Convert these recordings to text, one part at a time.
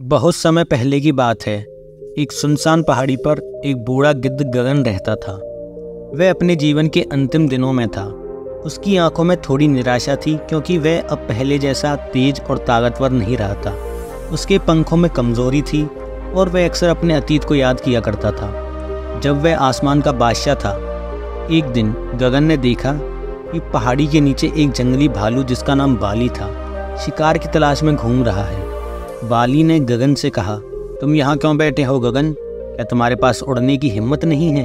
बहुत समय पहले की बात है। एक सुनसान पहाड़ी पर एक बूढ़ा गिद्ध गगन रहता था। वह अपने जीवन के अंतिम दिनों में था। उसकी आंखों में थोड़ी निराशा थी क्योंकि वह अब पहले जैसा तेज और ताकतवर नहीं रहा था। उसके पंखों में कमजोरी थी और वह अक्सर अपने अतीत को याद किया करता था। जब वह आसमान का बादशाह था, एक दिन गगन ने देखा कि पहाड़ी के नीचे एक जंगली भालू जिसका नाम बाली था, शिकार की तलाश में घूम रहा है। बाली ने गगन से कहा, तुम यहाँ क्यों बैठे हो गगन? क्या तुम्हारे पास उड़ने की हिम्मत नहीं है?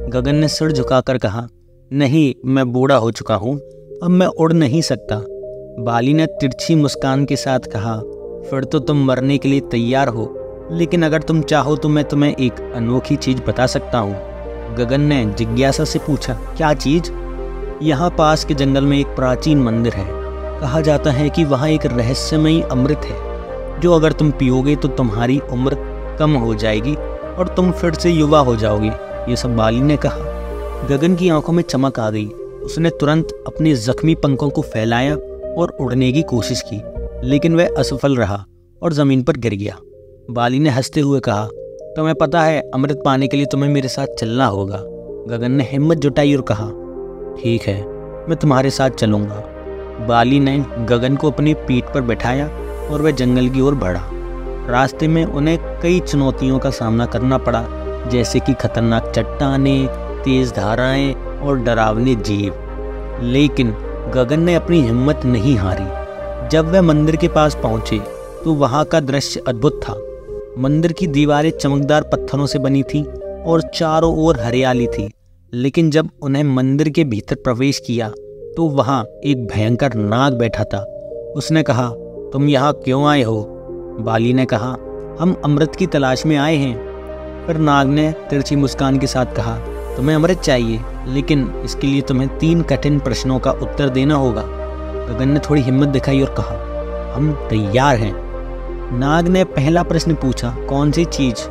गगन ने सिर झुकाकर कहा, नहीं, मैं बूढ़ा हो चुका हूँ, अब मैं उड़ नहीं सकता। बाली ने तिरछी मुस्कान के साथ कहा, फिर तो तुम मरने के लिए तैयार हो, लेकिन अगर तुम चाहो तो मैं तुम्हें एक अनोखी चीज बता सकता हूँ। गगन ने जिज्ञासा से पूछा, क्या चीज? यहाँ पास के जंगल में एक प्राचीन मंदिर है। कहा जाता है कि वहाँ एक रहस्यमयी अमृत है जो अगर तुम पियोगे तो तुम्हारी उम्र कम हो जाएगी और तुम फिर से युवा हो जाओगे। ये सब बाली ने कहा। गगन की आंखों में चमक आ गई। उसने तुरंत अपने जख्मी पंखों को फैलाया और उड़ने की कोशिश की, लेकिन वह असफल रहा और जमीन पर गिर गया। बाली ने हंसते हुए कहा, तुम्हें पता है, अमृत पाने के लिए तुम्हें मेरे साथ चलना होगा। गगन ने हिम्मत जुटाई और कहा, ठीक है, मैं तुम्हारे साथ चलूंगा। बाली ने गगन को अपनी पीठ पर बैठाया और वह जंगल की ओर बढ़ा। रास्ते में उन्हें कई चुनौतियों का सामना करना पड़ा, जैसे कि खतरनाक चट्टानें, तेज धाराएं और डरावने जीव। लेकिन गगन ने अपनी हिम्मत नहीं हारी। जब वह मंदिर के पास पहुंचे तो वहां का दृश्य अद्भुत था। मंदिर की दीवारें चमकदार पत्थरों से बनी थी और चारों ओर हरियाली थी। लेकिन जब उन्हें मंदिर के भीतर प्रवेश किया तो वहां एक भयंकर नाग बैठा था। उसने कहा, तुम यहाँ क्यों आए हो? बाली ने कहा, हम अमृत की तलाश में आए हैं। फिर नाग ने तिरछी मुस्कान के साथ कहा, तुम्हें अमृत चाहिए, लेकिन इसके लिए तुम्हें 3 कठिन प्रश्नों का उत्तर देना होगा। गगन ने थोड़ी हिम्मत दिखाई और कहा, हम तैयार हैं। नाग ने पहला प्रश्न पूछा, कौन सी चीज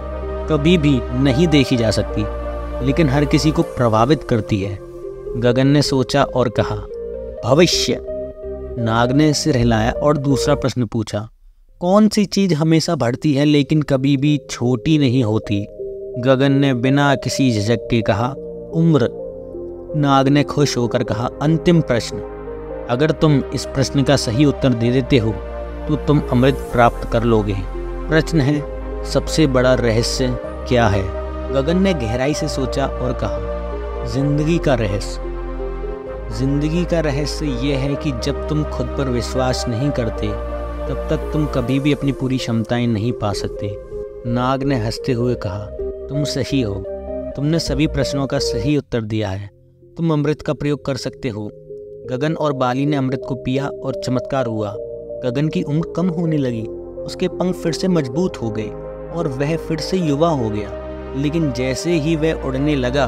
कभी भी नहीं देखी जा सकती लेकिन हर किसी को प्रभावित करती है? गगन ने सोचा और कहा, भविष्य। नाग ने सिर हिलाया और दूसरा प्रश्न पूछा, कौन सी चीज हमेशा बढ़ती है लेकिन कभी भी छोटी नहीं होती? गगन ने बिना किसी झिझक के कहा, उम्र। नाग ने खुश होकर कहा, अंतिम प्रश्न, अगर तुम इस प्रश्न का सही उत्तर दे देते हो तो तुम अमृत प्राप्त कर लोगे। प्रश्न है, सबसे बड़ा रहस्य क्या है? गगन ने गहराई से सोचा और कहा, जिंदगी का रहस्य। जिंदगी का रहस्य यह है कि जब तुम खुद पर विश्वास नहीं करते तब तक तुम कभी भी अपनी पूरी क्षमताएं नहीं पा सकते। नाग ने हंसते हुए कहा, तुम सही हो, तुमने सभी प्रश्नों का सही उत्तर दिया है, तुम अमृत का प्रयोग कर सकते हो। गगन और बाली ने अमृत को पिया और चमत्कार हुआ। गगन की उम्र कम होने लगी, उसके पंख फिर से मजबूत हो गए और वह फिर से युवा हो गया। लेकिन जैसे ही वह उड़ने लगा,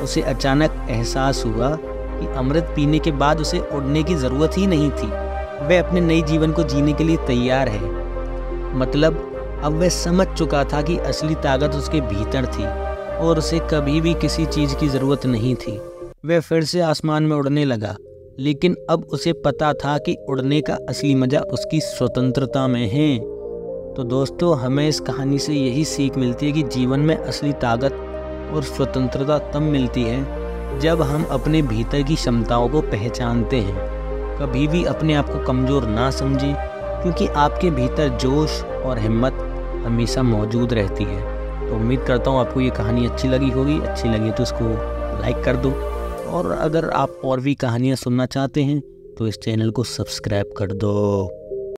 उसे अचानक एहसास हुआ कि अमृत पीने के बाद उसे उड़ने की जरूरत ही नहीं थी। वह अपने नए जीवन को जीने के लिए तैयार है। मतलब अब वह समझ चुका था कि असली ताकत उसके भीतर थी और उसे कभी भी किसी चीज की जरूरत नहीं थी। वह फिर से आसमान में उड़ने लगा, लेकिन अब उसे पता था कि उड़ने का असली मजा उसकी स्वतंत्रता में है। तो दोस्तों, हमें इस कहानी से यही सीख मिलती है कि जीवन में असली ताकत और स्वतंत्रता तब मिलती है जब हम अपने भीतर की क्षमताओं को पहचानते हैं। कभी भी अपने आप को कमज़ोर ना समझें, क्योंकि आपके भीतर जोश और हिम्मत हमेशा मौजूद रहती है। तो उम्मीद करता हूँ आपको ये कहानी अच्छी लगी होगी। अच्छी लगी तो इसको लाइक कर दो, और अगर आप और भी कहानियाँ सुनना चाहते हैं तो इस चैनल को सब्सक्राइब कर दो।